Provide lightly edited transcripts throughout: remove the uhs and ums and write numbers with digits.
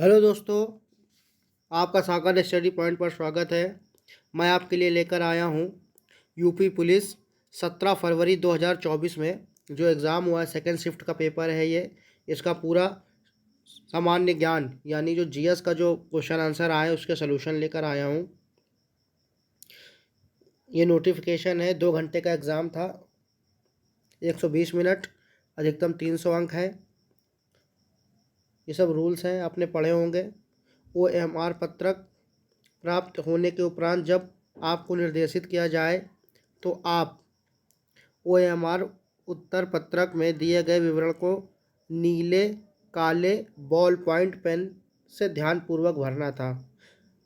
Hello दोस्तों, आपका सागर study point पर स्वागत है। मैं आपके लिए लेकर आया हूँ यूपी पुलिस 17 फरवरी 2024 में जो एग्ज़ाम हुआ है, सेकंड शिफ्ट का पेपर है ये। इसका पूरा सामान्य ज्ञान यानी जो जीएस का जो क्वेश्चन आंसर आया है उसके सलूशन लेकर आया हूँ। ये नोटिफिकेशन है, 2 घंटे का एग्ज़ाम था, 120 मिनट, अधिकतम 300 अंक है। ये सब रूल्स हैं, आपने पढ़े होंगे। OMR पत्रक प्राप्त होने के उपरांत जब आपको निर्देशित किया जाए तो आप OMR उत्तर पत्रक में दिए गए विवरण को नीले काले बॉल पॉइंट पेन से ध्यानपूर्वक भरना था।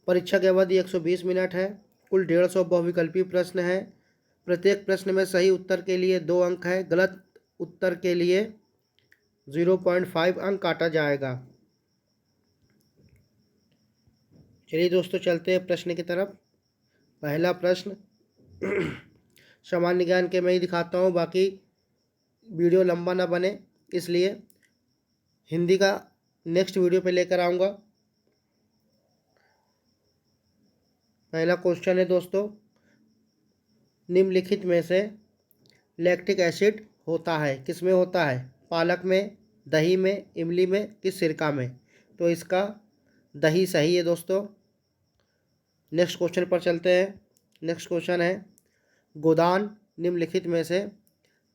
परीक्षा की अवधि 120 मिनट है। कुल 150 बहुविकल्पीय प्रश्न है। प्रत्येक प्रश्न में सही उत्तर के लिए 2 अंक है, गलत उत्तर के लिए 0.5 अंक काटा जाएगा। चलिए दोस्तों, चलते हैं प्रश्न की तरफ। पहला प्रश्न सामान्य ज्ञान के मैं ही दिखाता हूँ, बाकी वीडियो लंबा ना बने इसलिए हिंदी का नेक्स्ट वीडियो पे लेकर आऊँगा। पहला क्वेश्चन है दोस्तों, निम्नलिखित में से लैक्टिक एसिड होता है, किस में होता है? पालक में, दही में, इमली में कि सिरका में? तो इसका दही सही है दोस्तों। नेक्स्ट क्वेश्चन पर चलते हैं। नेक्स्ट क्वेश्चन है, गोदान निम्नलिखित में से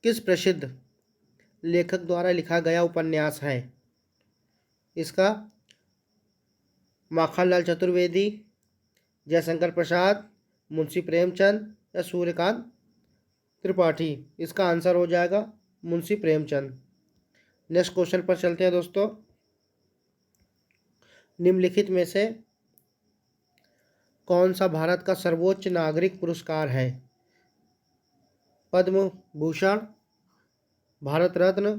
किस प्रसिद्ध लेखक द्वारा लिखा गया उपन्यास है? इसका माखनलाल चतुर्वेदी, जयशंकर प्रसाद, मुंशी प्रेमचंद या सूर्यकांत त्रिपाठी? इसका आंसर हो जाएगा मुंशी प्रेमचंद। नेक्स्ट क्वेश्चन पर चलते हैं दोस्तों। निम्नलिखित में से कौन सा भारत का सर्वोच्च नागरिक पुरस्कार है? पद्म भूषण, भारत रत्न,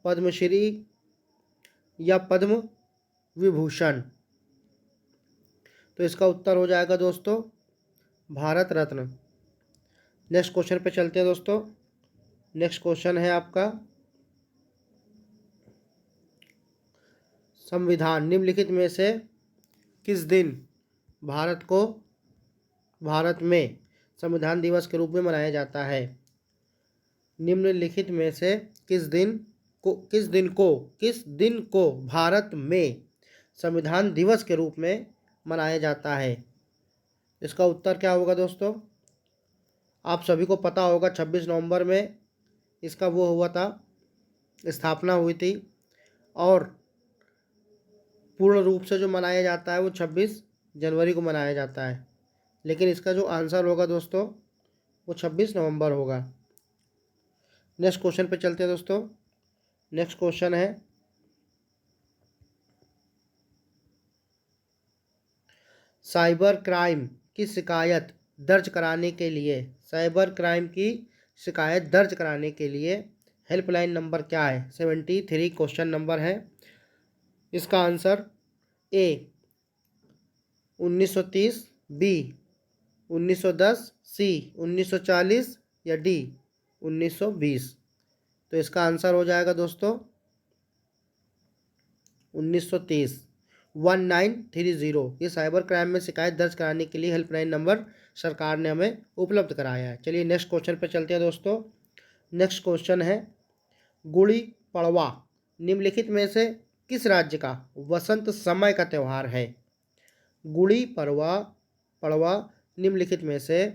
पद्मश्री या पद्म विभूषण? तो इसका उत्तर हो जाएगा दोस्तों भारत रत्न। नेक्स्ट क्वेश्चन पे चलते हैं दोस्तों। नेक्स्ट क्वेश्चन है आपका, संविधान निम्नलिखित में से किस दिन भारत में संविधान दिवस के रूप में मनाया जाता है? निम्नलिखित में से किस दिन को भारत में संविधान दिवस के रूप में मनाया जाता है? इसका उत्तर क्या होगा दोस्तों? आप सभी को पता होगा 26 नवंबर में इसका वो हुआ था, स्थापना हुई थी, और पूर्ण रूप से जो मनाया जाता है वो 26 जनवरी को मनाया जाता है। लेकिन इसका जो आंसर होगा दोस्तों वो 26 नवंबर होगा। नेक्स्ट क्वेश्चन पे चलते हैं दोस्तों। नेक्स्ट क्वेश्चन है, साइबर क्राइम की शिकायत दर्ज कराने के लिए हेल्पलाइन नंबर क्या है? 73 क्वेश्चन नंबर है। इसका आंसर ए 1930, बी 1910, सी 1940 या डी 1920? तो इसका आंसर हो जाएगा दोस्तों 1930, 1930। ये साइबर क्राइम में शिकायत दर्ज कराने के लिए हेल्पलाइन नंबर सरकार ने हमें उपलब्ध कराया है। चलिए नेक्स्ट क्वेश्चन पे चलते हैं दोस्तों। नेक्स्ट क्वेश्चन है, गुड़ी पड़वा निम्नलिखित में से किस राज्य का वसंत समय का त्यौहार है? गुड़ी पड़वा निम्नलिखित में से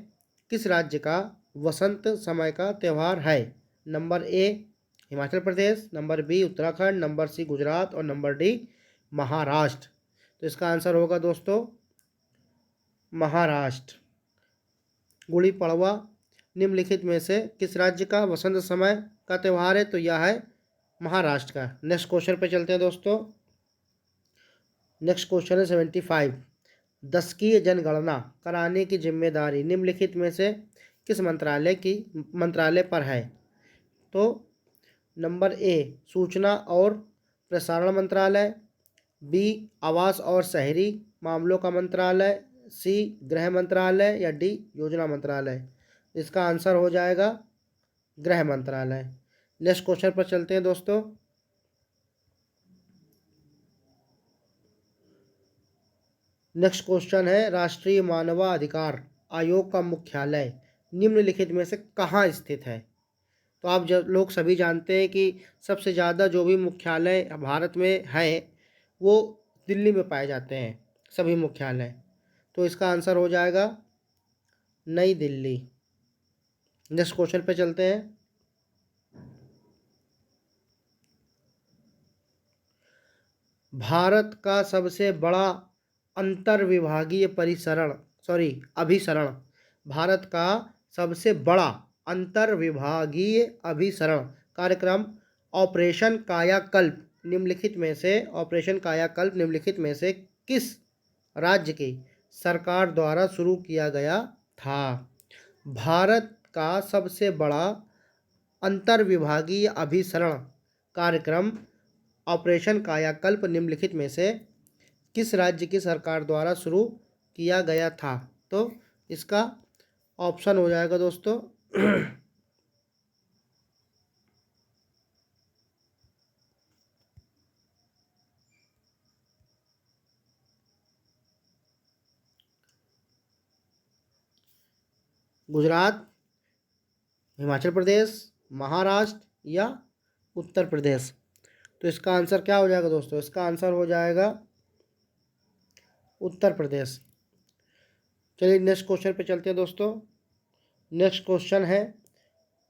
किस राज्य का वसंत समय का त्यौहार है? Number A Himachal Pradesh, number B Uttarakhand, number C Gujarat और नंबर डी महाराष्ट्र? तो इसका आंसर होगा दोस्तों महाराष्ट्र। गुड़ी पड़वा निम्नलिखित में से किस राज्य का वसंत समय का त्यौहार है? तो यह है महाराष्ट्र का। नेक्स्ट क्वेश्चन पे चलते हैं दोस्तों। नेक्स्ट क्वेश्चन है 75, दशकीय जनगणना कराने की जिम्मेदारी निम्नलिखित में से किस मंत्रालय पर है? तो नंबर ए सूचना और प्रसारण मंत्रालय, बी आवास और शहरी मामलों का मंत्रालय, सी गृह मंत्रालय या डी योजना मंत्रालय? इसका आंसर हो जाएगा गृह मंत्रालय। नेक्स्ट क्वेश्चन पर चलते हैं दोस्तों। नेक्स्ट क्वेश्चन है, राष्ट्रीय मानवाधिकार आयोग का मुख्यालय निम्नलिखित में से कहाँ स्थित है? तो आप जब लोग सभी जानते हैं कि सबसे ज़्यादा जो भी मुख्यालय भारत में है वो दिल्ली में पाए जाते हैं, सभी मुख्यालय। तो इसका आंसर हो जाएगा नई दिल्ली। नेक्स्ट क्वेश्चन पे चलते हैं। भारत का सबसे बड़ा अंतर्विभागीय अभिसरण भारत का सबसे बड़ा अंतर्विभागीय अभिसरण कार्यक्रम ऑपरेशन कायाकल्प निम्नलिखित में से किस राज्य की सरकार द्वारा शुरू किया गया था? भारत का सबसे बड़ा अंतर्विभागीय अभिसरण कार्यक्रम ऑपरेशन कायाकल्प निम्नलिखित में से किस राज्य की सरकार द्वारा शुरू किया गया था? तो इसका ऑप्शन हो जाएगा दोस्तों गुजरात, हिमाचल प्रदेश, महाराष्ट्र या उत्तर प्रदेश। तो इसका आंसर क्या हो जाएगा दोस्तों? इसका आंसर हो जाएगा उत्तर प्रदेश। चलिए नेक्स्ट क्वेश्चन पे चलते हैं दोस्तों। नेक्स्ट क्वेश्चन है,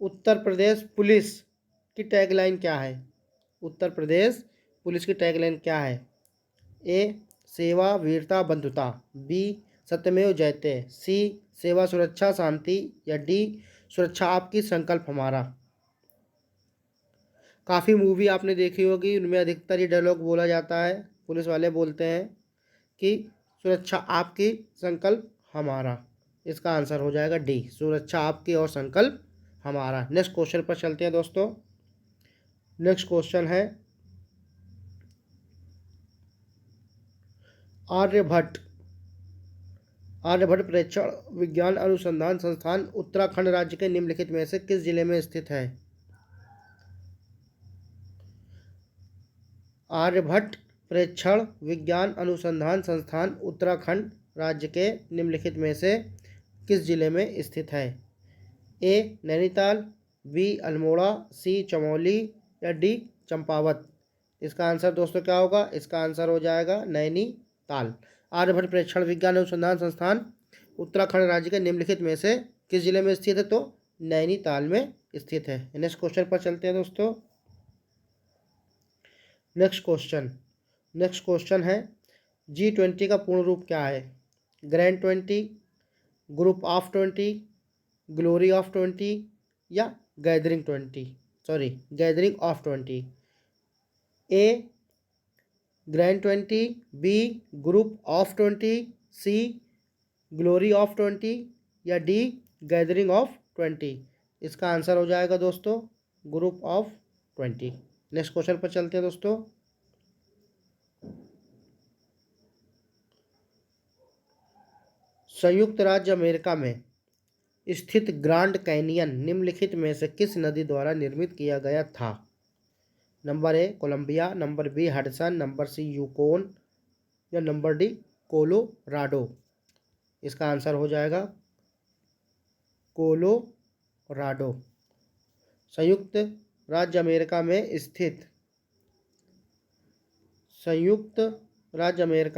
उत्तर प्रदेश पुलिस की टैगलाइन क्या है? उत्तर प्रदेश पुलिस की टैगलाइन क्या है? ए सेवा वीरता बंधुता, बी सत्यमेव जयते, सी सेवा सुरक्षा शांति या डी सुरक्षा आपकी संकल्प हमारा। काफ़ी मूवी आपने देखी होगी, उनमें अधिकतर ये डायलॉग बोला जाता है, पुलिस वाले बोलते हैं कि सुरक्षा आपकी संकल्प हमारा। इसका आंसर हो जाएगा डी सुरक्षा आपकी और संकल्प हमारा। नेक्स्ट क्वेश्चन पर चलते हैं दोस्तों। नेक्स्ट क्वेश्चन है, आर्यभट्ट प्रेक्षण विज्ञान अनुसंधान संस्थान उत्तराखंड राज्य के निम्नलिखित में से किस जिले में स्थित है? आर्यभट्ट प्रेक्षण विज्ञान अनुसंधान संस्थान उत्तराखंड राज्य के निम्नलिखित में से किस जिले में स्थित है? ए नैनीताल, बी अल्मोड़ा, सी चमोली या डी चंपावत। इसका आंसर दोस्तों क्या होगा? इसका आंसर हो जाएगा नैनीताल। आर्यभट्ट प्रेक्षण विज्ञान अनुसंधान संस्थान उत्तराखंड राज्य के निम्नलिखित में से किस जिले में स्थित है? तो नैनीताल में स्थित है। नेक्स्ट क्वेश्चन पर चलते हैं दोस्तों। नेक्स्ट क्वेश्चन है, G20 का पूर्ण रूप क्या है? Grand 20, group of 20, glory of 20 या gathering of 20। A grand 20, B group of 20, C glory of 20 या डी गैदरिंग ऑफ 20। इसका आंसर हो जाएगा दोस्तों ग्रुप ऑफ 20। नेक्स्ट क्वेश्चन पर चलते हैं दोस्तों। संयुक्त राज्य अमेरिका में स्थित ग्रांड कैनियन निम्नलिखित में से किस नदी द्वारा निर्मित किया गया था? Number A Columbia, number B Hudson, number C Yukon या नंबर डी कोलोराडो। इसका आंसर हो जाएगा कोलोराडो। संयुक्त राज्य अमेरिका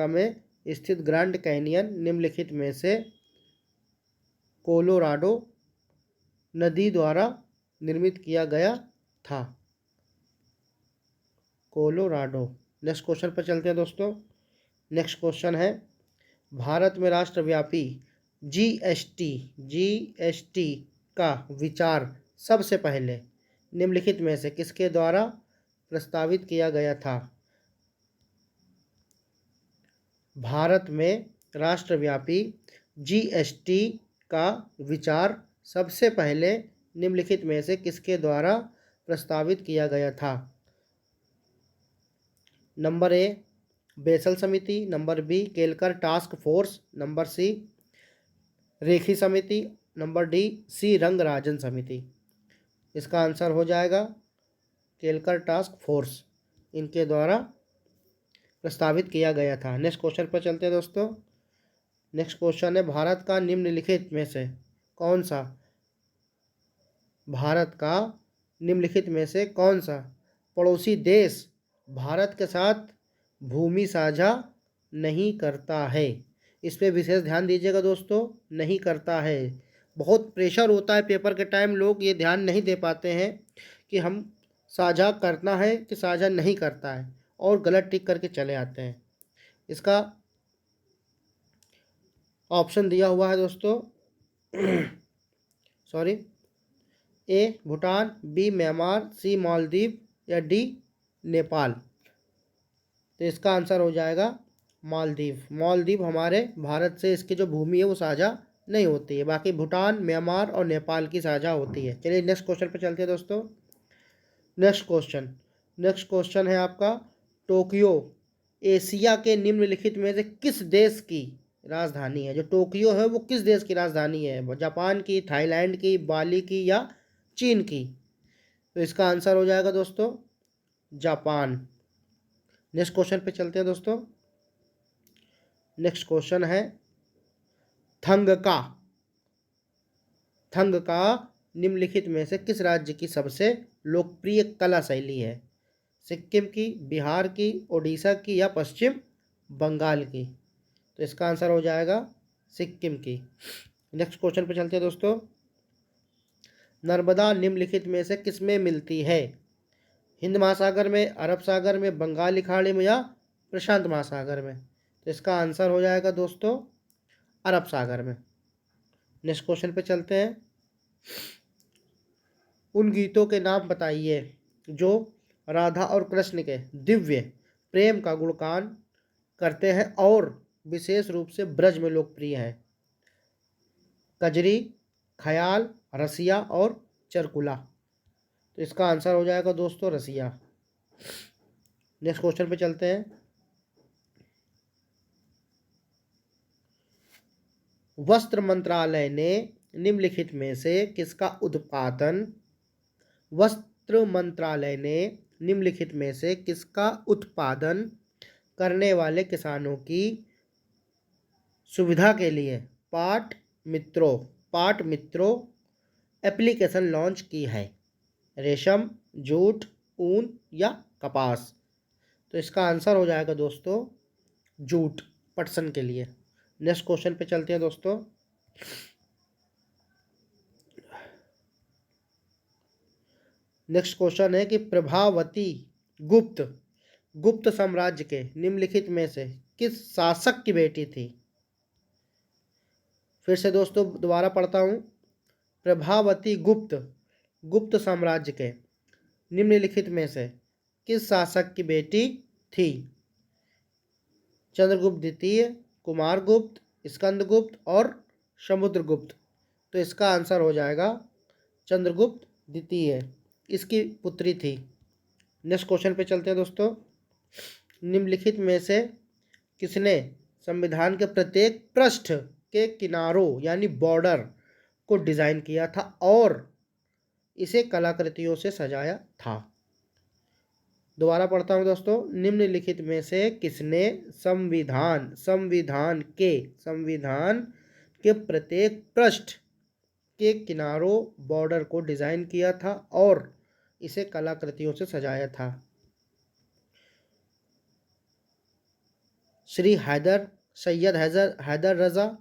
में स्थित ग्रांड कैनियन निम्नलिखित में से कोलोराडो नदी द्वारा निर्मित किया गया था। कोलोराडो। नेक्स्ट क्वेश्चन पर चलते हैं दोस्तों। नेक्स्ट क्वेश्चन है, भारत में राष्ट्रव्यापी जीएसटी का विचार सबसे पहले निम्नलिखित में से किसके द्वारा प्रस्तावित किया गया था? भारत में राष्ट्रव्यापी जीएसटी का विचार सबसे पहले निम्नलिखित में से किसके द्वारा प्रस्तावित किया गया था? नंबर ए बेसल समिति, number B Kelkar task force, number C Rekhi समिति, नंबर डी सी रंगराजन समिति। इसका आंसर हो जाएगा केलकर टास्क फोर्स, इनके द्वारा प्रस्तावित किया गया था। नेक्स्ट क्वेश्चन पर चलते हैं दोस्तों। नेक्स्ट क्वेश्चन है, भारत का निम्नलिखित में से कौन सा, भारत का निम्नलिखित में से कौन सा पड़ोसी देश भारत के साथ भूमि साझा नहीं करता है। इस पे विशेष ध्यान दीजिएगा दोस्तों, नहीं करता है। बहुत प्रेशर होता है पेपर के टाइम, लोग ये ध्यान नहीं दे पाते हैं कि हम साझा करना है कि साझा नहीं करता है, और गलत टिक करके चले आते हैं। इसका ऑप्शन दिया हुआ है दोस्तों सॉरी, ए भूटान, बी म्यांमार, सी मालदीव या डी नेपाल। तो इसका आंसर हो जाएगा मालदीव। मालदीव हमारे भारत से इसकी जो भूमि है वो साझा नहीं होती है, बाकी भूटान, म्यांमार और नेपाल की साझा होती है। चलिए नेक्स्ट क्वेश्चन पे चलते हैं दोस्तों। नेक्स्ट क्वेश्चन है आपका, टोक्यो एशिया के निम्नलिखित में से किस देश की राजधानी है। जो टोक्यो है वो किस देश की राजधानी है, जापान की, थाईलैंड की, बाली की या चीन की। तो इसका आंसर हो जाएगा दोस्तों जापान। नेक्स्ट क्वेश्चन पे चलते हैं दोस्तों। नेक्स्ट क्वेश्चन है, थंगका निम्नलिखित में से किस राज्य की सबसे लोकप्रिय कला शैली है। सिक्किम की, बिहार की, ओडिशा की या पश्चिम बंगाल की। तो इसका आंसर हो जाएगा सिक्किम की। नेक्स्ट क्वेश्चन पे चलते हैं दोस्तों। नर्मदा निम्नलिखित में से किसमें मिलती है। हिंद महासागर में, अरब सागर में, बंगाली खाड़ी में या प्रशांत महासागर में। तो इसका आंसर हो जाएगा दोस्तों अरब सागर में। नेक्स्ट क्वेश्चन पे चलते हैं। उन गीतों के नाम बताइए जो राधा और कृष्ण के दिव्य प्रेम का गुणगान करते हैं और विशेष रूप से ब्रज में लोकप्रिय है। कजरी, ख्याल, रसिया और चरकुला। तो इसका आंसर हो जाएगा दोस्तों रसिया। नेक्स्ट क्वेश्चन पे चलते हैं। वस्त्र मंत्रालय ने निम्नलिखित में से किसका उत्पादन, वस्त्र मंत्रालय ने निम्नलिखित में से किसका उत्पादन करने वाले किसानों की सुविधा के लिए पाट मित्रों एप्लीकेशन लॉन्च की है। रेशम, जूट, ऊन या कपास। तो इसका आंसर हो जाएगा दोस्तों जूट, पटसन के लिए। नेक्स्ट क्वेश्चन पे चलते हैं दोस्तों। नेक्स्ट क्वेश्चन है कि प्रभावती गुप्त साम्राज्य के निम्नलिखित में से किस शासक की बेटी थी। फिर से दोस्तों दोबारा पढ़ता हूँ। प्रभावती गुप्त साम्राज्य के निम्नलिखित में से किस शासक की बेटी थी। चंद्रगुप्त द्वितीय, कुमारगुप्त, स्कंदगुप्त और समुद्रगुप्त। तो इसका आंसर हो जाएगा चंद्रगुप्त द्वितीय, इसकी पुत्री थी। नेक्स्ट क्वेश्चन पे चलते हैं दोस्तों। निम्नलिखित में से किसने संविधान के प्रत्येक पृष्ठ के किनारों यानी बॉर्डर को डिजाइन किया था और इसे कलाकृतियों से सजाया था। दोबारा पढ़ता हूं दोस्तों। निम्नलिखित में से किसने संविधान के प्रत्येक पृष्ठ के किनारों बॉर्डर को डिजाइन किया था और इसे कलाकृतियों से सजाया था। श्री सैयद हैदर रजा,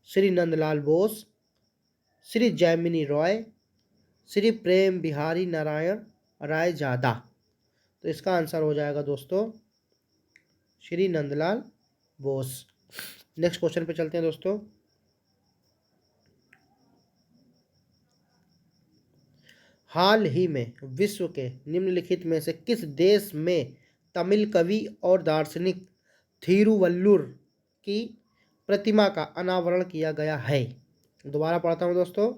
श्री नंदलाल बोस, श्री जैमिनी रॉय, श्री प्रेम बिहारी नारायण राय जादा। तो इसका आंसर हो जाएगा दोस्तों श्री नंदलाल बोस। नेक्स्ट क्वेश्चन पे चलते हैं दोस्तों। हाल ही में विश्व के निम्नलिखित में से किस देश में तमिल कवि और दार्शनिक थिरुवल्लुर की प्रतिमा का अनावरण किया गया है। दोबारा पढ़ता हूँ दोस्तों।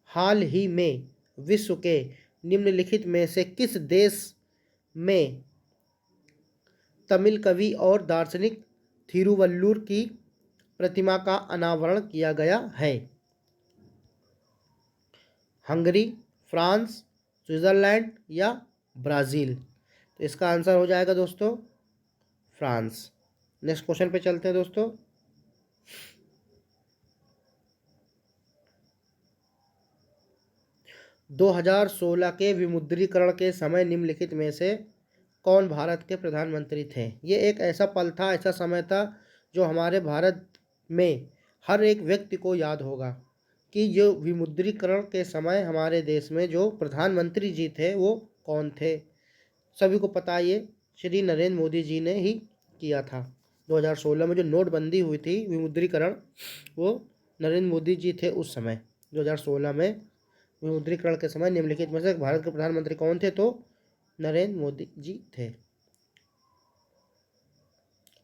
हाल ही में विश्व के निम्नलिखित में से किस देश में तमिल कवि और दार्शनिक थिरुवल्लुर की प्रतिमा का अनावरण किया गया है। हंगरी, फ्रांस, स्विट्जरलैंड या ब्राज़ील। तो इसका आंसर हो जाएगा दोस्तों फ्रांस। नेक्स्ट क्वेश्चन पे चलते हैं दोस्तों। 2016 के विमुद्रीकरण के समय निम्नलिखित में से कौन भारत के प्रधानमंत्री थे? ये एक ऐसा पल था, ऐसा समय था जो हमारे भारत में हर एक व्यक्ति को याद होगा कि जो विमुद्रीकरण के समय हमारे देश में जो प्रधानमंत्री जी थे वो कौन थे। सभी को पता है, ये श्री नरेंद्र मोदी जी ने ही किया था। 2016 में जो नोटबंदी हुई थी, विमुद्रीकरण, वो नरेंद्र मोदी जी थे उस समय। 2016 में विमुद्रीकरण के समय निम्नलिखित में से भारत के प्रधानमंत्री कौन थे? तो नरेंद्र मोदी जी थे।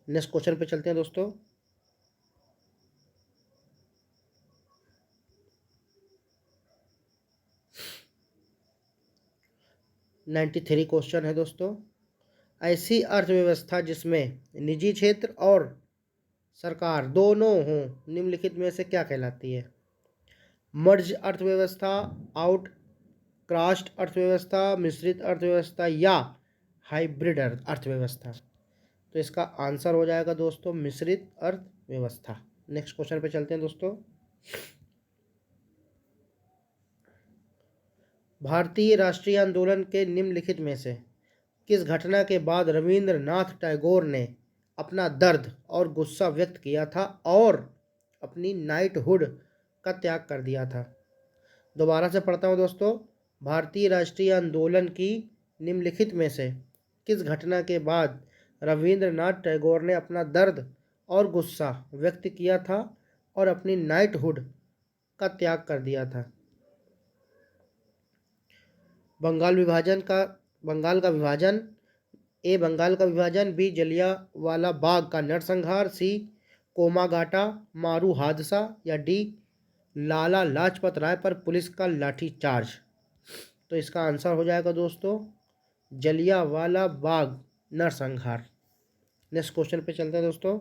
नेक्स्ट क्वेश्चन पे चलते हैं दोस्तों। नाइन्टी थ्री क्वेश्चन है दोस्तों। ऐसी अर्थव्यवस्था जिसमें निजी क्षेत्र और सरकार दोनों हों, निम्नलिखित में से क्या कहलाती है? मर्ज अर्थव्यवस्था, आउट क्रॉस्ड अर्थव्यवस्था, मिश्रित अर्थव्यवस्था या हाइब्रिड अर्थव्यवस्था? तो इसका आंसर हो जाएगा दोस्तों मिश्रित अर्थव्यवस्था। नेक्स्ट क्वेश्चन पे चलते हैं दोस्तों। भारतीय राष्ट्रीय आंदोलन के निम्नलिखित में से किस घटना के बाद रविंद्रनाथ टैगोर ने अपना दर्द और गुस्सा व्यक्त किया था और अपनी नाइटहुड का त्याग कर दिया था? दोबारा से पढ़ता हूँ दोस्तों। भारतीय राष्ट्रीय आंदोलन की निम्नलिखित में से किस घटना के बाद रविंद्रनाथ टैगोर ने अपना दर्द और गुस्सा व्यक्त किया था और अपनी नाइटहुड का त्याग कर दिया था? बंगाल का विभाजन, ए बंगाल का विभाजन, बी जलियांवाला बाग का नरसंहार, सी कोमागाटा मारू हादसा या डी लाला लाजपत राय पर पुलिस का लाठीचार्ज? तो इसका आंसर हो जाएगा दोस्तों जलियांवाला बाग नरसंहार। नेक्स्ट क्वेश्चन पे चलते हैं दोस्तों।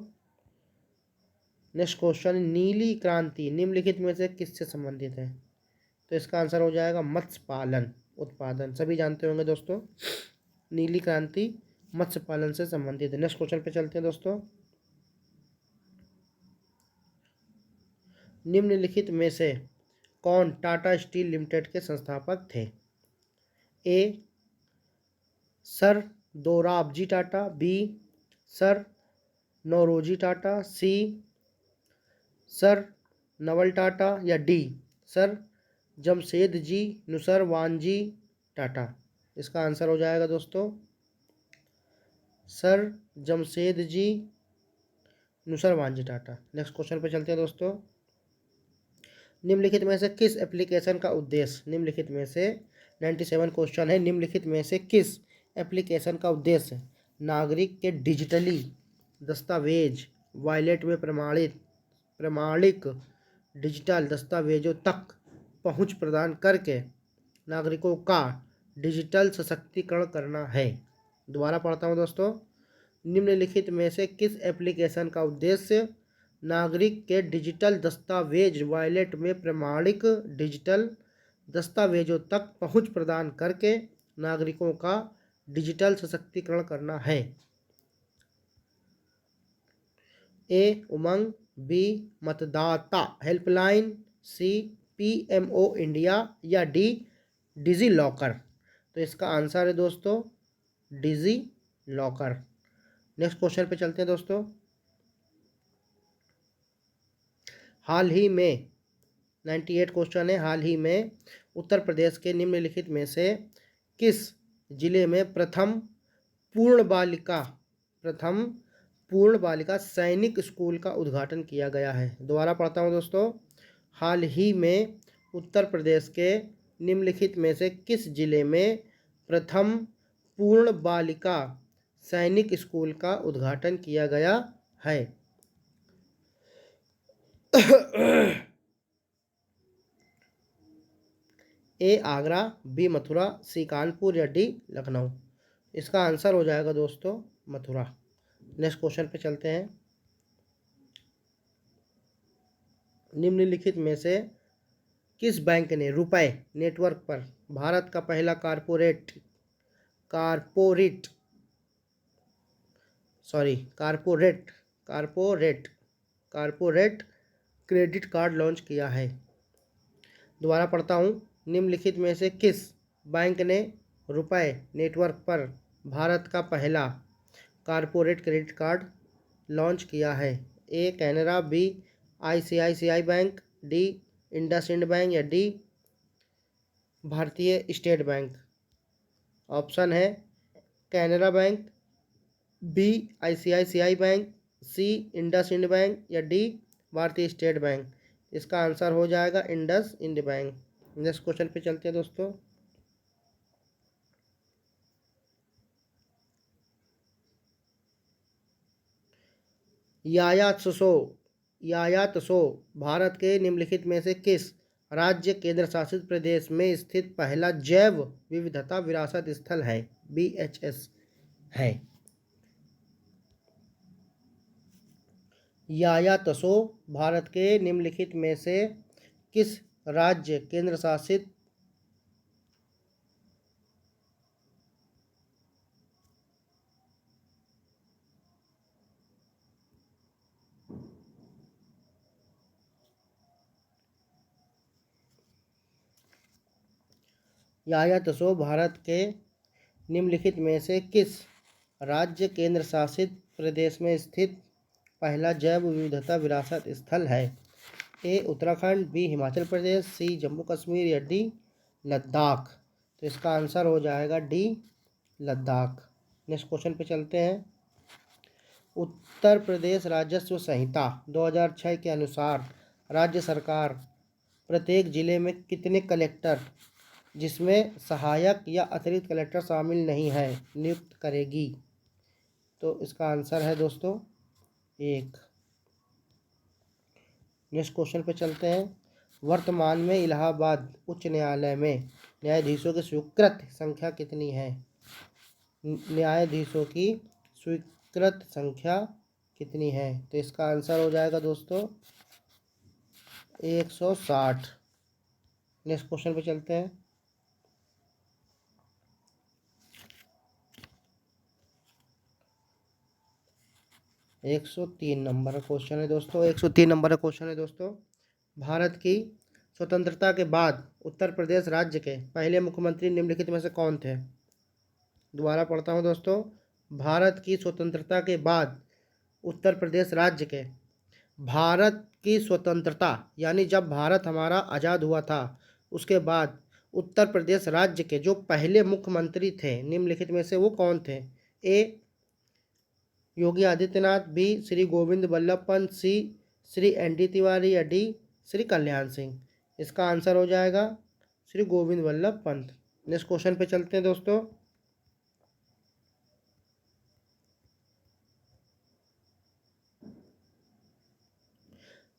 नेक्स्ट क्वेश्चन, नीली क्रांति निम्नलिखित में से किससे संबंधित है? तो इसका आंसर हो जाएगा मत्स्य पालन उत्पादन। सभी जानते होंगे दोस्तों, नीली क्रांति मत्स्य पालन से संबंधित है। नेक्स्ट क्वेश्चन पे चलते हैं दोस्तों। निम्नलिखित में से कौन टाटा स्टील लिमिटेड के संस्थापक थे? A sir Dorabji Tata, B sir Naoroji Tata, C sir Naval Tata या डी सर जमशेदजी नुसरवानजी टाटा? इसका आंसर हो जाएगा दोस्तों sir Jamshedji Nusserwanji Tata. Next question पे चलते हैं दोस्तों। निम्नलिखित में से किस एप्लीकेशन का उद्देश्य, निम्नलिखित में से 97 क्वेश्चन है, निम्नलिखित में से किस एप्लीकेशन का उद्देश्य नागरिक के डिजिटली दस्तावेज वॉलेट में प्रमाणिक डिजिटल दस्तावेजों तक पहुंच प्रदान करके नागरिकों का डिजिटल सशक्तिकरण करना है? दोबारा पढ़ता हूं दोस्तों। निम्नलिखित में से किस एप्लीकेशन का उद्देश्य नागरिक के डिजिटल दस्तावेज वॉलेट में प्रमाणिक डिजिटल दस्तावेजों तक पहुंच प्रदान करके नागरिकों का डिजिटल सशक्तिकरण करना है? ए उमंग, बी मतदाता हेल्पलाइन, सी PMO इंडिया या डी डिजी लॉकर? तो इसका आंसर है दोस्तों डिजी लॉकर। नेक्स्ट क्वेश्चन पे चलते हैं दोस्तों। हाल ही में 98 क्वेश्चन है। हाल ही में उत्तर प्रदेश के निम्नलिखित में से किस जिले में प्रथम पूर्ण बालिका सैनिक स्कूल का उद्घाटन किया गया है? दोबारा पढ़ता हूँ दोस्तों। हाल ही में उत्तर प्रदेश के निम्नलिखित में से किस जिले में प्रथम पूर्ण बालिका सैनिक स्कूल का उद्घाटन किया गया है? ए आगरा, बी मथुरा, सी कानपुर या डी लखनऊ? इसका आंसर हो जाएगा दोस्तों मथुरा। नेक्स्ट क्वेश्चन पे चलते हैं। निम्नलिखित में से किस बैंक ने रुपए नेटवर्क पर भारत का पहला कारपोरेट क्रेडिट कार्ड लॉन्च किया है? दोबारा पढ़ता हूँ। निम्नलिखित में से किस बैंक ने रुपए नेटवर्क पर भारत का पहला कॉरपोरेट क्रेडिट कार्ड लॉन्च किया है? A Canara, B ICICI Bank, D IndusInd Bank या D Bharatiya State Bank. Option है Canara Bank, B ICICI Bank, C IndusInd Bank या डी भारतीय स्टेट बैंक। इसका आंसर हो जाएगा इंडसइंड बैंक। नेक्स्ट क्वेश्चन पे चलते हैं दोस्तों। यायातसो भारत के निम्नलिखित में से किस राज्य केंद्र शासित प्रदेश में स्थित पहला जैव विविधता विरासत स्थल है? BHS है। यायातसो भारत के निम्नलिखित में से किस राज्य केंद्र शासित यायातसो भारत के निम्नलिखित में से किस राज्य केंद्र शासित प्रदेश में स्थित पहला जैव विविधता विरासत स्थल है? ए उत्तराखंड, बी हिमाचल प्रदेश, सी जम्मू कश्मीर या डी लद्दाख। तो इसका आंसर हो जाएगा डी लद्दाख। नेक्स्ट क्वेश्चन पे चलते हैं। उत्तर प्रदेश राजस्व संहिता 2006 के अनुसार राज्य सरकार प्रत्येक जिले में कितने कलेक्टर, जिसमें सहायक या अतिरिक्त कलेक्टर शामिल नहीं है, नियुक्त करेगी? तो इसका आंसर है दोस्तों 1। नेक्स्ट क्वेश्चन पे चलते हैं। वर्तमान में इलाहाबाद उच्च न्यायालय में न्यायाधीशों की स्वीकृत संख्या कितनी है? न्यायाधीशों की स्वीकृत संख्या कितनी है? तो इसका आंसर हो जाएगा दोस्तों 160। नेक्स्ट क्वेश्चन पे चलते हैं। एक 103 नंबर का क्वेश्चन है दोस्तों। 103 नंबर का क्वेश्चन है दोस्तों। भारत की स्वतंत्रता के बाद उत्तर प्रदेश राज्य के पहले मुख्यमंत्री निम्नलिखित में से कौन थे? दोबारा पढ़ता हूँ दोस्तों। भारत की स्वतंत्रता के बाद उत्तर प्रदेश राज्य के, भारत की स्वतंत्रता यानी जब भारत हमारा आज़ाद हुआ था उसके बाद उत्तर प्रदेश राज्य के जो पहले मुख्यमंत्री थे निम्नलिखित में से वो कौन थे? ए योगी आदित्यनाथ, बी श्री गोविंद वल्लभ पंत, सी श्री ND तिवारी या डी श्री कल्याण सिंह। इसका आंसर हो जाएगा श्री गोविंद वल्लभ पंत। नेक्स्ट क्वेश्चन पे चलते हैं दोस्तों।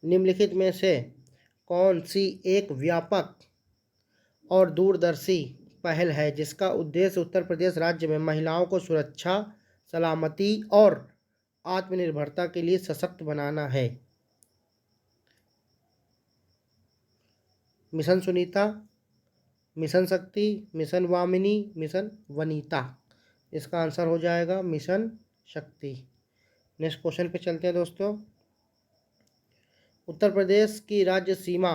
निम्नलिखित में से कौन सी एक व्यापक और दूरदर्शी पहल है जिसका उद्देश्य उत्तर प्रदेश राज्य में महिलाओं को सुरक्षा, सलामती और आत्मनिर्भरता के लिए सशक्त बनाना है? मिशन सुनीता, मिशन शक्ति, मिशन वामिनी, मिशन वनीता। इसका आंसर हो जाएगा मिशन शक्ति। नेक्स्ट क्वेश्चन पे चलते हैं दोस्तों। उत्तर प्रदेश की राज्य सीमा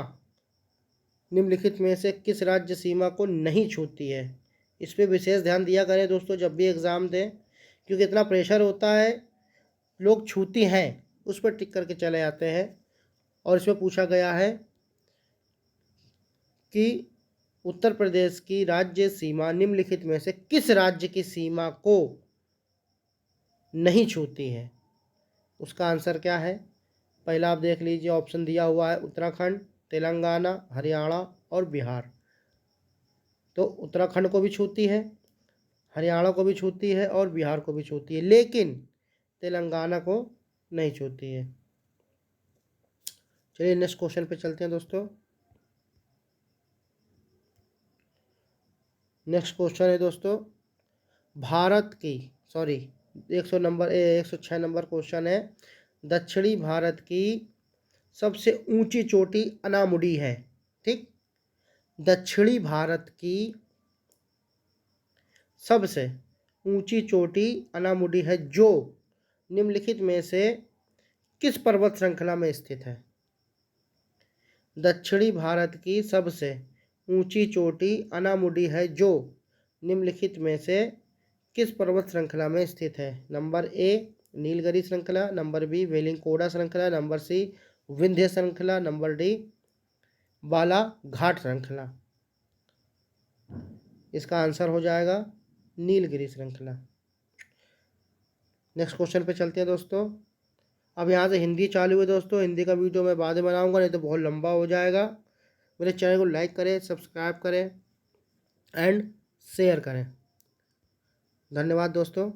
निम्नलिखित में से किस राज्य सीमा को नहीं छूती है? इस पर विशेष ध्यान दिया करें दोस्तों जब भी एग्ज़ाम दें, क्योंकि इतना प्रेशर होता है, लोग छूती हैं उस पर टिक करके चले जाते हैं। और इसमें पूछा गया है कि उत्तर प्रदेश की राज्य सीमा निम्नलिखित में से किस राज्य की सीमा को नहीं छूती है? उसका आंसर क्या है? पहला आप देख लीजिए, ऑप्शन दिया हुआ है उत्तराखंड, तेलंगाना, हरियाणा और बिहार। तो उत्तराखंड को भी छूती है, हरियाणा को भी छूती है और बिहार को भी छूती है, लेकिन तेलंगाना को नहीं छूती है। चलिए नेक्स्ट क्वेश्चन पे चलते हैं दोस्तों। नेक्स्ट क्वेश्चन है दोस्तों, भारत की 106 नंबर क्वेश्चन है। दक्षिणी भारत की सबसे ऊंची चोटी अनामुडी है, ठीक। दक्षिणी भारत की सबसे ऊंची चोटी अनामुडी है जो निम्नलिखित में से किस पर्वत श्रृंखला में स्थित है? दक्षिणी भारत की सबसे ऊंची चोटी अनामुडी है जो निम्नलिखित में से किस पर्वत श्रृंखला में स्थित है? नंबर ए नीलगिरी श्रृंखला, नंबर बी वेलिंगकोड़ा श्रृंखला, नंबर सी विंध्य श्रृंखला, नंबर डी बालाघाट श्रृंखला। इसका आंसर हो जाएगा नीलगिरी श्रृंखला। नेक्स्ट क्वेश्चन पे चलते हैं दोस्तों। अब यहाँ से हिंदी चालू है दोस्तों, हिंदी का वीडियो मैं बाद में बनाऊंगा, नहीं तो बहुत लंबा हो जाएगा। मेरे चैनल को लाइक करें, सब्सक्राइब करें एंड शेयर करें। धन्यवाद दोस्तों।